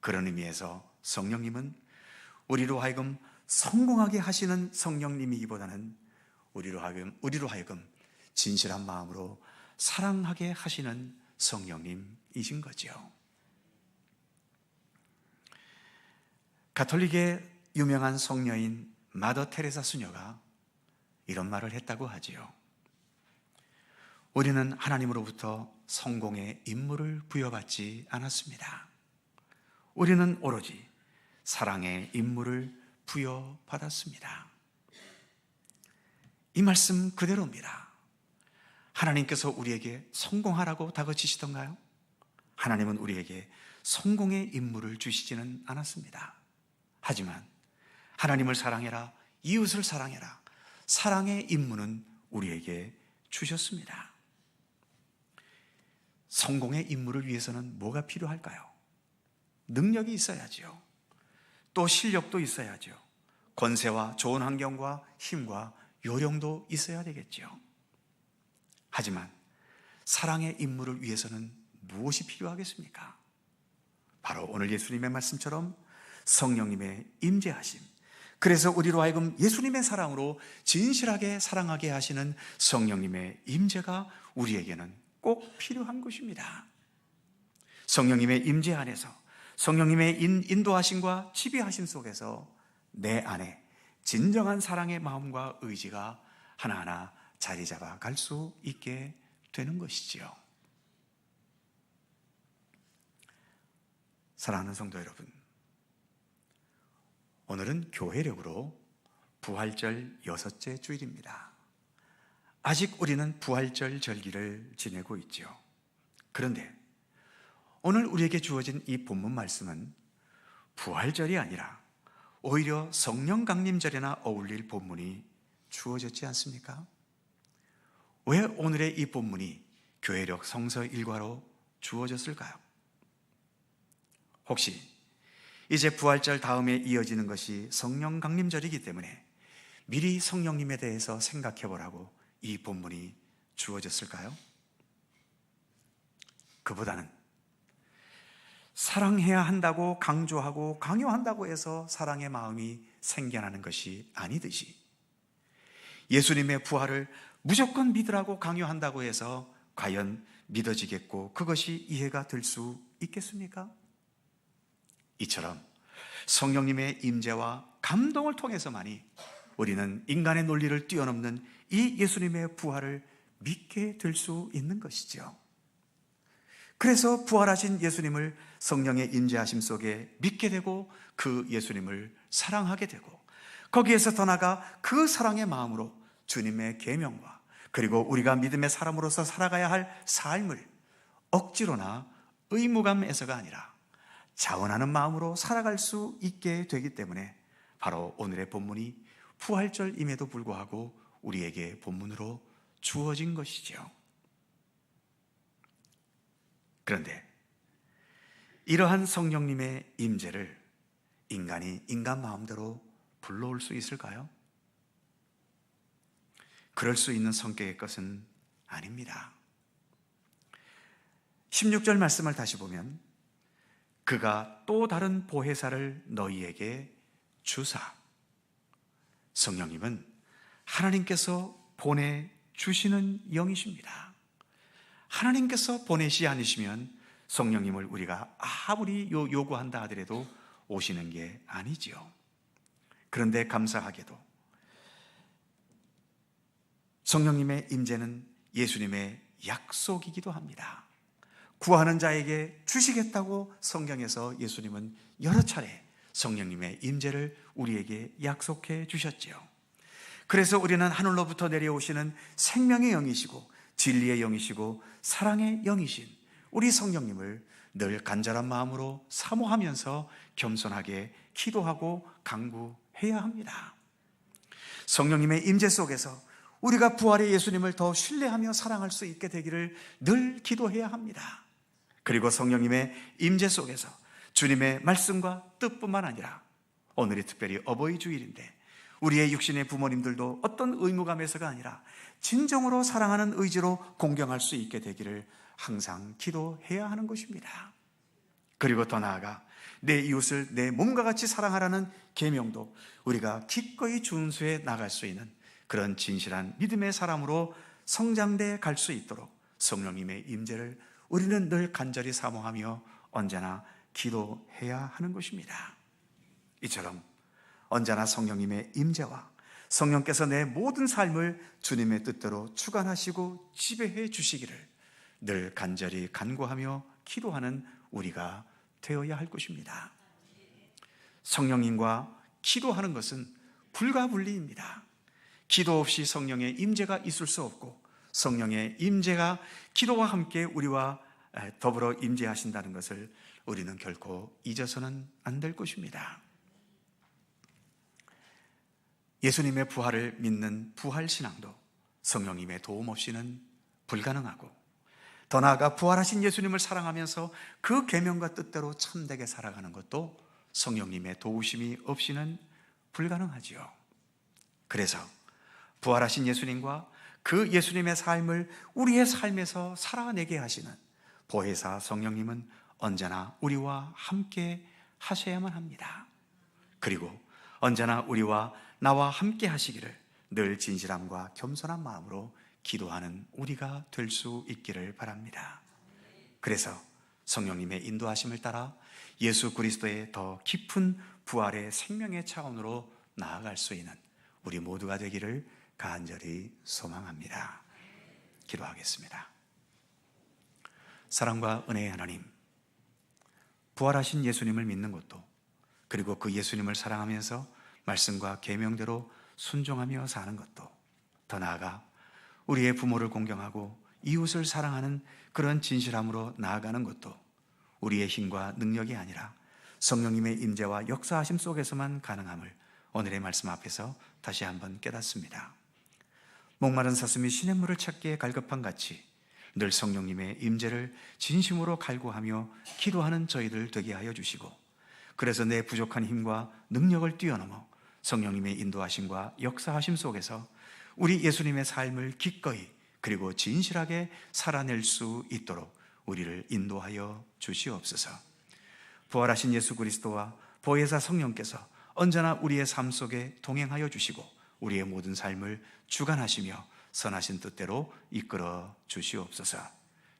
그런 의미에서 성령님은 우리로 하여금 성공하게 하시는 성령님이기보다는 우리로 하여금 진실한 마음으로 사랑하게 하시는 성령님이신 거죠. 가톨릭의 유명한 성녀인 마더 테레사 수녀가 이런 말을 했다고 하지요. 우리는 하나님으로부터 성공의 임무를 부여받지 않았습니다. 우리는 오로지 사랑의 임무를 부여받았습니다. 이 말씀 그대로입니다. 하나님께서 우리에게 성공하라고 다그치시던가요? 하나님은 우리에게 성공의 임무를 주시지는 않았습니다. 하지만 하나님을 사랑해라, 이웃을 사랑해라, 사랑의 임무는 우리에게 주셨습니다. 성공의 임무를 위해서는 뭐가 필요할까요? 능력이 있어야죠. 또 실력도 있어야죠. 권세와 좋은 환경과 힘과 요령도 있어야 되겠죠. 하지만 사랑의 임무를 위해서는 무엇이 필요하겠습니까? 바로 오늘 예수님의 말씀처럼 성령님의 임재하심, 그래서 우리로 하여금 예수님의 사랑으로 진실하게 사랑하게 하시는 성령님의 임재가 우리에게는 꼭 필요한 것입니다. 성령님의 임재 안에서 성령님의 인도하심과 지배하심 속에서 내 안에 진정한 사랑의 마음과 의지가 하나하나 자리 잡아 갈 수 있게 되는 것이지요. 사랑하는 성도 여러분, 오늘은 교회력으로 부활절 6째 주일입니다. 아직 우리는 부활절 절기를 지내고 있죠. 그런데 오늘 우리에게 주어진 이 본문 말씀은 부활절이 아니라 오히려 성령 강림절에나 어울릴 본문이 주어졌지 않습니까? 왜 오늘의 이 본문이 교회력 성서 일과로 주어졌을까요? 혹시 이제 부활절 다음에 이어지는 것이 성령 강림절이기 때문에 미리 성령님에 대해서 생각해 보라고 이 본문이 주어졌을까요? 그보다는 사랑해야 한다고 강조하고 강요한다고 해서 사랑의 마음이 생겨나는 것이 아니듯이 예수님의 부활을 무조건 믿으라고 강요한다고 해서 과연 믿어지겠고 그것이 이해가 될 수 있겠습니까? 이처럼 성령님의 임재와 감동을 통해서만이 우리는 인간의 논리를 뛰어넘는 이 예수님의 부활을 믿게 될 수 있는 것이죠. 그래서 부활하신 예수님을 성령의 임재하심 속에 믿게 되고 그 예수님을 사랑하게 되고 거기에서 더 나아가 그 사랑의 마음으로 주님의 계명과 그리고 우리가 믿음의 사람으로서 살아가야 할 삶을 억지로나 의무감에서가 아니라 자원하는 마음으로 살아갈 수 있게 되기 때문에 바로 오늘의 본문이 부활절임에도 불구하고 우리에게 본문으로 주어진 것이죠. 그런데 이러한 성령님의 임재를 인간이 인간 마음대로 불러올 수 있을까요? 그럴 수 있는 성격의 것은 아닙니다. 16절 말씀을 다시 보면 그가 또 다른 보혜사를 너희에게 주사. 성령님은 하나님께서 보내주시는 영이십니다. 하나님께서 보내시지 않으시면 성령님을 우리가 아무리 요구한다 하더라도 오시는 게 아니지요. 그런데 감사하게도 성령님의 임재는 예수님의 약속이기도 합니다. 구하는 자에게 주시겠다고 성경에서 예수님은 여러 차례 성령님의 임재를 우리에게 약속해 주셨지요. 그래서 우리는 하늘로부터 내려오시는 생명의 영이시고 진리의 영이시고 사랑의 영이신 우리 성령님을 늘 간절한 마음으로 사모하면서 겸손하게 기도하고 간구해야 합니다. 성령님의 임재 속에서 우리가 부활의 예수님을 더 신뢰하며 사랑할 수 있게 되기를 늘 기도해야 합니다. 그리고 성령님의 임재 속에서 주님의 말씀과 뜻뿐만 아니라 오늘이 특별히 어버이 주일인데 우리의 육신의 부모님들도 어떤 의무감에서가 아니라 진정으로 사랑하는 의지로 공경할 수 있게 되기를 항상 기도해야 하는 것입니다. 그리고 더 나아가 내 이웃을 내 몸과 같이 사랑하라는 계명도 우리가 기꺼이 준수해 나갈 수 있는 그런 진실한 믿음의 사람으로 성장돼 갈 수 있도록 성령님의 임재를 우리는 늘 간절히 사모하며 언제나 기도해야 하는 것입니다. 이처럼 언제나 성령님의 임재와 성령께서 내 모든 삶을 주님의 뜻대로 주관하시고 지배해 주시기를 늘 간절히 간구하며 기도하는 우리가 되어야 할 것입니다. 성령님과 기도하는 것은 불가분리입니다. 기도 없이 성령의 임재가 있을 수 없고 성령의 임재가 기도와 함께 우리와 더불어 임재하신다는 것을 우리는 결코 잊어서는 안 될 것입니다. 예수님의 부활을 믿는 부활신앙도 성령님의 도움 없이는 불가능하고 더 나아가 부활하신 예수님을 사랑하면서 그 계명과 뜻대로 참되게 살아가는 것도 성령님의 도우심이 없이는 불가능하지요. 그래서 부활하신 예수님과 그 예수님의 삶을 우리의 삶에서 살아내게 하시는 보혜사 성령님은 언제나 우리와 함께 하셔야만 합니다. 그리고 언제나 우리와 나와 함께 하시기를 늘 진실함과 겸손한 마음으로 기도하는 우리가 될 수 있기를 바랍니다. 그래서 성령님의 인도하심을 따라 예수 그리스도의 더 깊은 부활의 생명의 차원으로 나아갈 수 있는 우리 모두가 되기를 간절히 소망합니다. 기도하겠습니다. 사랑과 은혜의 하나님, 부활하신 예수님을 믿는 것도 그리고 그 예수님을 사랑하면서 말씀과 계명대로 순종하며 사는 것도 더 나아가 우리의 부모를 공경하고 이웃을 사랑하는 그런 진실함으로 나아가는 것도 우리의 힘과 능력이 아니라 성령님의 임재와 역사하심 속에서만 가능함을 오늘의 말씀 앞에서 다시 한번 깨닫습니다. 목마른 사슴이 시냇물을 찾기에 갈급한 같이 늘 성령님의 임재를 진심으로 갈구하며 기도하는 저희들 되게 하여 주시고, 그래서 내 부족한 힘과 능력을 뛰어넘어 성령님의 인도하심과 역사하심 속에서 우리 예수님의 삶을 기꺼이 그리고 진실하게 살아낼 수 있도록 우리를 인도하여 주시옵소서. 부활하신 예수 그리스도와 보혜사 성령께서 언제나 우리의 삶 속에 동행하여 주시고 우리의 모든 삶을 주관하시며 선하신 뜻대로 이끌어 주시옵소서.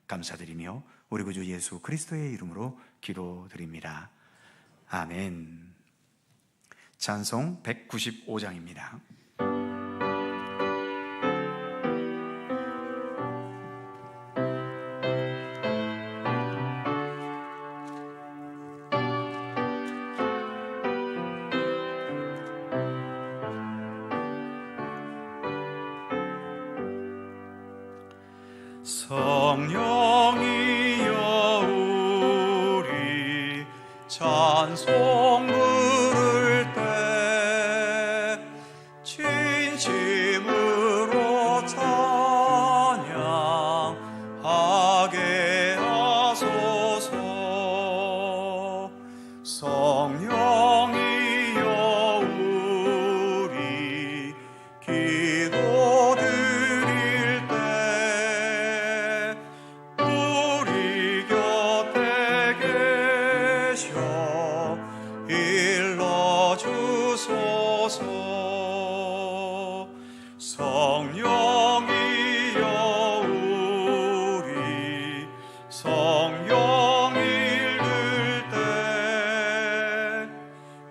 감사드리며 우리 구주 예수 그리스도의 이름으로 기도드립니다. 아멘. 찬송 195장입니다. 성령이여 우리 찬송 부를 때 진심으로 찬양하게 하소서. 성령이여 우리 기도 드릴 때 우리 곁에 계셔 일러주소서. 성령이여 우리 성령 일들 때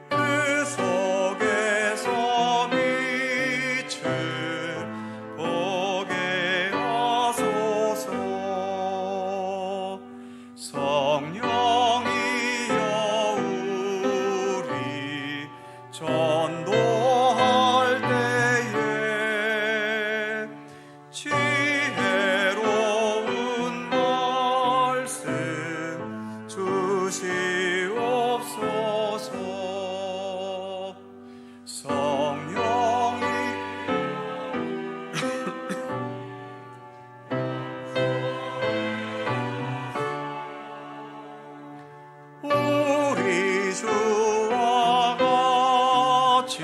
그 속에서 빛을 보게 하소서. 성령이여 우리 전도할 때에 지혜로운 말씀 주시옵소서. 성령이 우리 주와 같이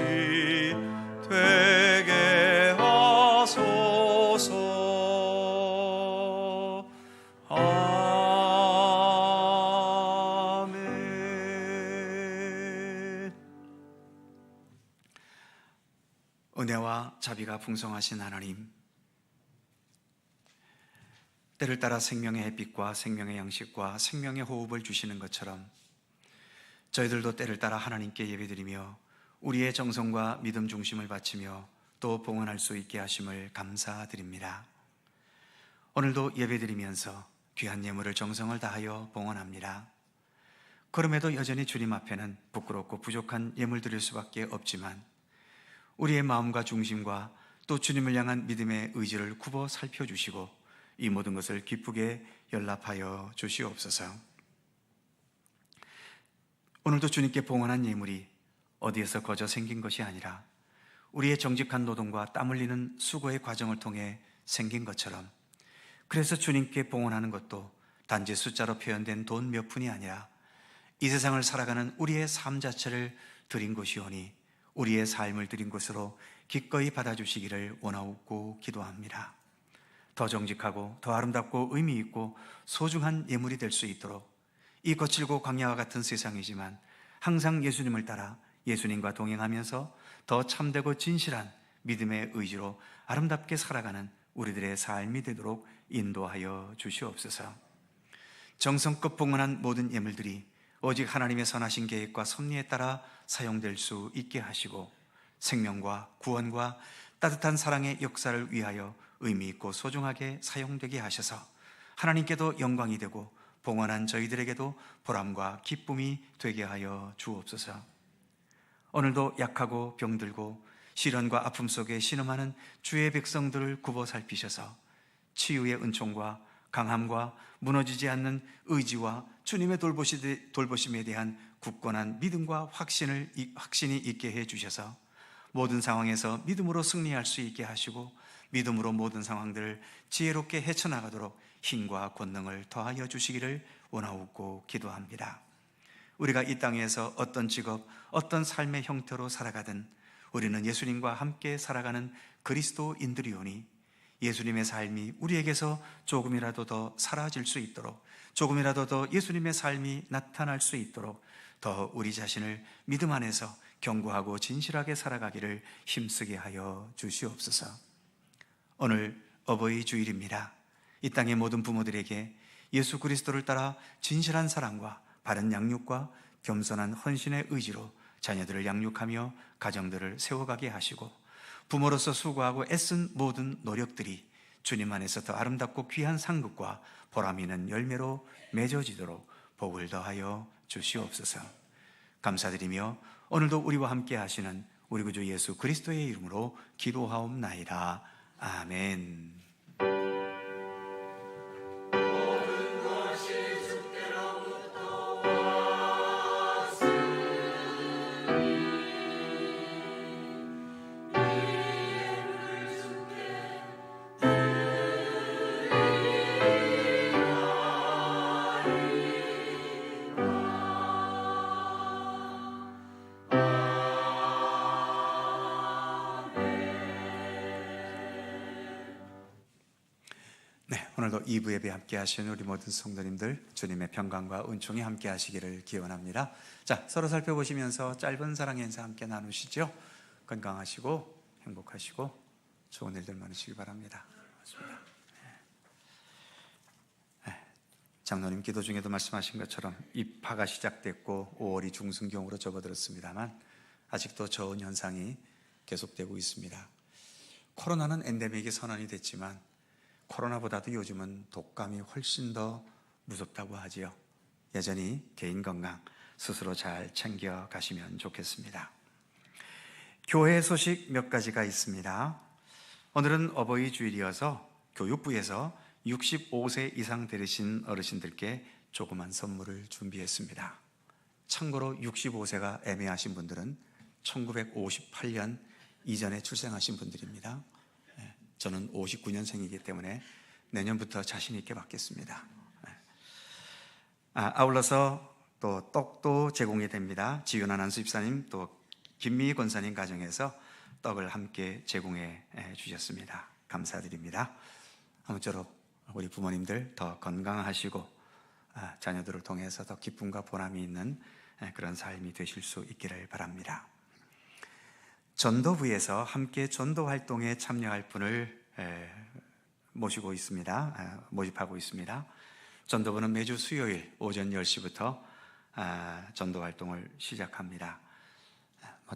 되게 하소서. 아멘. 은혜와 자비가 풍성하신 하나님, 때를 따라 생명의 햇빛과 생명의 양식과 생명의 호흡을 주시는 것처럼 저희들도 때를 따라 하나님께 예배드리며 우리의 정성과 믿음 중심을 바치며 또 봉헌할 수 있게 하심을 감사드립니다. 오늘도 예배드리면서 귀한 예물을 정성을 다하여 봉헌합니다. 그럼에도 여전히 주님 앞에는 부끄럽고 부족한 예물 드릴 수밖에 없지만 우리의 마음과 중심과 또 주님을 향한 믿음의 의지를 굽어 살펴주시고 이 모든 것을 기쁘게 연락하여 주시옵소서. 오늘도 주님께 봉헌한 예물이 어디에서 거저 생긴 것이 아니라 우리의 정직한 노동과 땀 흘리는 수고의 과정을 통해 생긴 것처럼, 그래서 주님께 봉헌하는 것도 단지 숫자로 표현된 돈 몇 푼이 아니라 이 세상을 살아가는 우리의 삶 자체를 드린 것이오니 우리의 삶을 드린 것으로 기꺼이 받아주시기를 원하옵고 기도합니다. 더 정직하고 더 아름답고 의미 있고 소중한 예물이 될 수 있도록 이 거칠고 광야와 같은 세상이지만 항상 예수님을 따라 예수님과 동행하면서 더 참되고 진실한 믿음의 의지로 아름답게 살아가는 우리들의 삶이 되도록 인도하여 주시옵소서. 정성껏 봉헌한 모든 예물들이 오직 하나님의 선하신 계획과 섭리에 따라 사용될 수 있게 하시고 생명과 구원과 따뜻한 사랑의 역사를 위하여 의미 있고 소중하게 사용되게 하셔서 하나님께도 영광이 되고 봉헌한 저희들에게도 보람과 기쁨이 되게 하여 주옵소서. 오늘도 약하고 병들고 시련과 아픔 속에 신음하는 주의 백성들을 굽어 살피셔서 치유의 은총과 강함과 무너지지 않는 의지와 주님의 돌보심에 대한 굳건한 믿음과 확신이 있게 해 주셔서 모든 상황에서 믿음으로 승리할 수 있게 하시고 믿음으로 모든 상황들을 지혜롭게 헤쳐나가도록 힘과 권능을 더하여 주시기를 원하옵고 기도합니다. 우리가 이 땅에서 어떤 직업, 어떤 삶의 형태로 살아가든 우리는 예수님과 함께 살아가는 그리스도인들이오니 예수님의 삶이 우리에게서 조금이라도 더 사라질 수 있도록, 조금이라도 더 예수님의 삶이 나타날 수 있도록 더 우리 자신을 믿음 안에서 견고하고 진실하게 살아가기를 힘쓰게 하여 주시옵소서. 오늘 어버이 주일입니다. 이 땅의 모든 부모들에게 예수 그리스도를 따라 진실한 사랑과 바른 양육과 겸손한 헌신의 의지로 자녀들을 양육하며 가정들을 세워가게 하시고, 부모로서 수고하고 애쓴 모든 노력들이 주님 안에서 더 아름답고 귀한 상급과 보람 있는 열매로 맺어지도록 복을 더하여 주시옵소서. 감사드리며 오늘도 우리와 함께 하시는 우리 구주 예수 그리스도의 이름으로 기도하옵나이다. 아멘. 오늘도 2부 예배 함께 하시는 우리 모든 성도님들, 주님의 평강과 은총이 함께 하시기를 기원합니다. 자, 서로 살펴보시면서 짧은 사랑의 인사 함께 나누시죠. 건강하시고 행복하시고 좋은 일들 많으시기 바랍니다. 고맙습니다. 장로님 기도 중에도 말씀하신 것처럼 입하가 시작됐고 5월이 중순경으로 접어들었습니다만 아직도 저온 현상이 계속되고 있습니다. 코로나는 엔데믹이 선언이 됐지만 코로나보다도 요즘은 독감이 훨씬 더 무섭다고 하지요. 여전히 개인 건강 스스로 잘 챙겨 가시면 좋겠습니다. 교회 소식 몇 가지가 있습니다. 오늘은 어버이 주일이어서 교육부에서 65세 이상 되신 어르신들께 조그만 선물을 준비했습니다. 참고로 65세가 애매하신 분들은 1958년 이전에 출생하신 분들입니다. 저는 59년생이기 때문에 내년부터 자신 있게 받겠습니다. 아울러서 또 떡도 제공이 됩니다. 지윤한 안수집사님 또 김미희 권사님 가정에서 떡을 함께 제공해 주셨습니다. 감사드립니다. 아무쪼록 우리 부모님들 더 건강하시고 자녀들을 통해서 더 기쁨과 보람이 있는 그런 삶이 되실 수 있기를 바랍니다. 전도부에서 함께 전도 활동에 참여할 분을 모시고 있습니다. 모집하고 있습니다. 전도부는 매주 수요일 오전 10시부터 전도 활동을 시작합니다.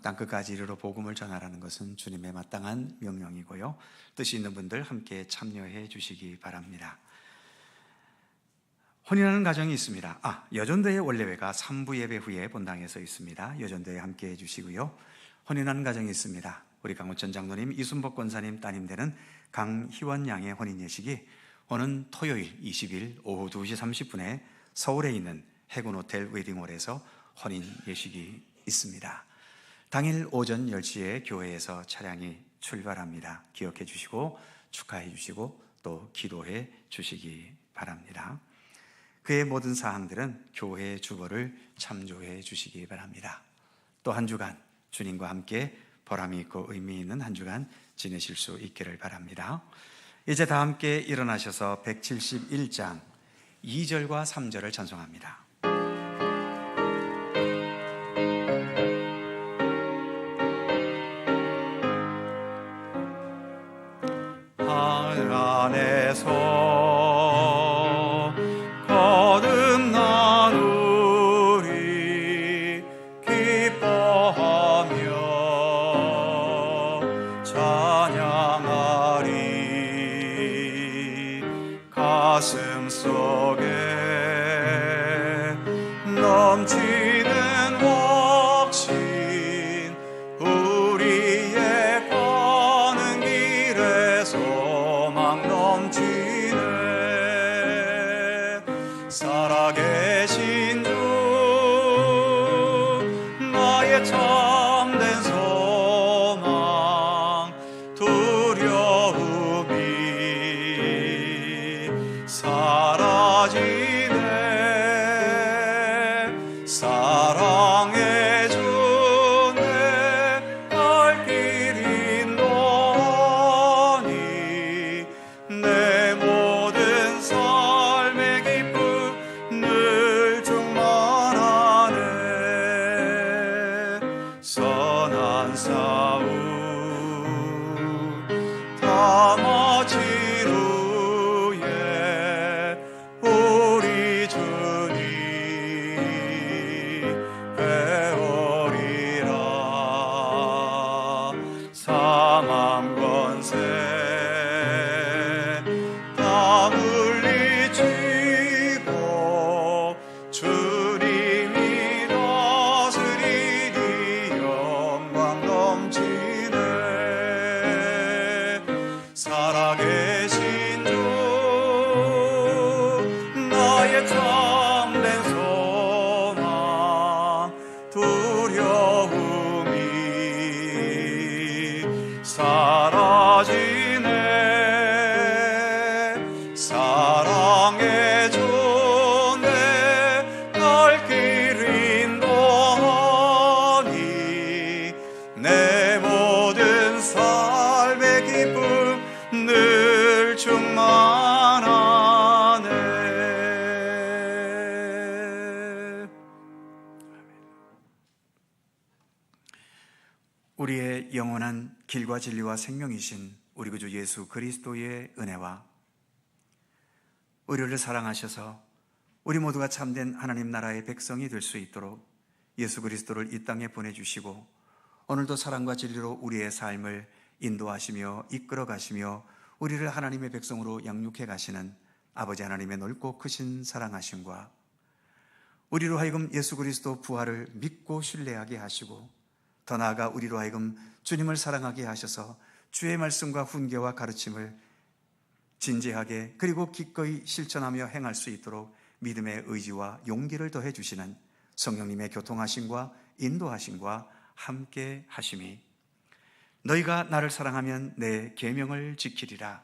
땅끝까지 이르러 복음을 전하라는 것은 주님의 마땅한 명령이고요. 뜻이 있는 분들 함께 참여해 주시기 바랍니다. 혼인하는 가정이 있습니다. 여전도의 원례회가 3부 예배 후에 본당에서 있습니다. 여전도에 함께 해 주시고요. 혼인하는 가정이 있습니다. 우리 강우천 장로님, 이순복 권사님 따님 되는 강희원 양의 혼인 예식이 오는 토요일 20일 오후 2시 30분에 서울에 있는 해군호텔 웨딩홀에서 혼인 예식이 있습니다. 당일 오전 10시에 교회에서 차량이 출발합니다. 기억해 주시고 축하해 주시고 또 기도해 주시기 바랍니다. 그의 모든 사항들은 교회 주보를 참조해 주시기 바랍니다. 또 한 주간 주님과 함께 보람이 있고 의미 있는 한 주간 지내실 수 있기를 바랍니다. 이제 다 함께 일어나셔서 171장 2절과 3절을 찬송합니다. 하늘 안에서 거듭난 우리 기뻐하며 찬양하리. 가슴 속에 넘치는 웍신 우리의 가는 길에 소망 넘치네. 살아계신 주 나의 참된 소망 두려움 나의 참된 소망 두려움이 사라지네. 사랑의 존재 갈 길 인도하니 내 모든 삶의 기쁨 늘 충만하네. 우리의 영원한 길과 진리와 생명이신 우리 구주 예수 그리스도의 은혜와 우리를 사랑하셔서 우리 모두가 참된 하나님 나라의 백성이 될 수 있도록 예수 그리스도를 이 땅에 보내주시고 오늘도 사랑과 진리로 우리의 삶을 인도하시며 이끌어 가시며 우리를 하나님의 백성으로 양육해 가시는 아버지 하나님의 넓고 크신 사랑하심과 우리로 하여금 예수 그리스도 부활을 믿고 신뢰하게 하시고 더 나아가 우리로 하여금 주님을 사랑하게 하셔서 주의 말씀과 훈계와 가르침을 진지하게 그리고 기꺼이 실천하며 행할 수 있도록 믿음의 의지와 용기를 더해 주시는 성령님의 교통하심과 인도하심과 함께 하심이 너희가 나를 사랑하면 내 계명을 지키리라.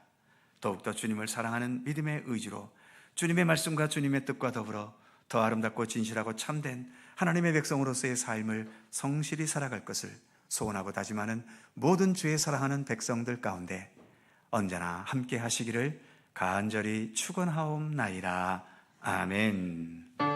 더욱더 주님을 사랑하는 믿음의 의지로 주님의 말씀과 주님의 뜻과 더불어 더 아름답고 진실하고 참된 하나님의 백성으로서의 삶을 성실히 살아갈 것을 소원하고 다짐하는 모든 주의 사랑하는 백성들 가운데 언제나 함께 하시기를 간절히 축원하옵나이다. 아멘.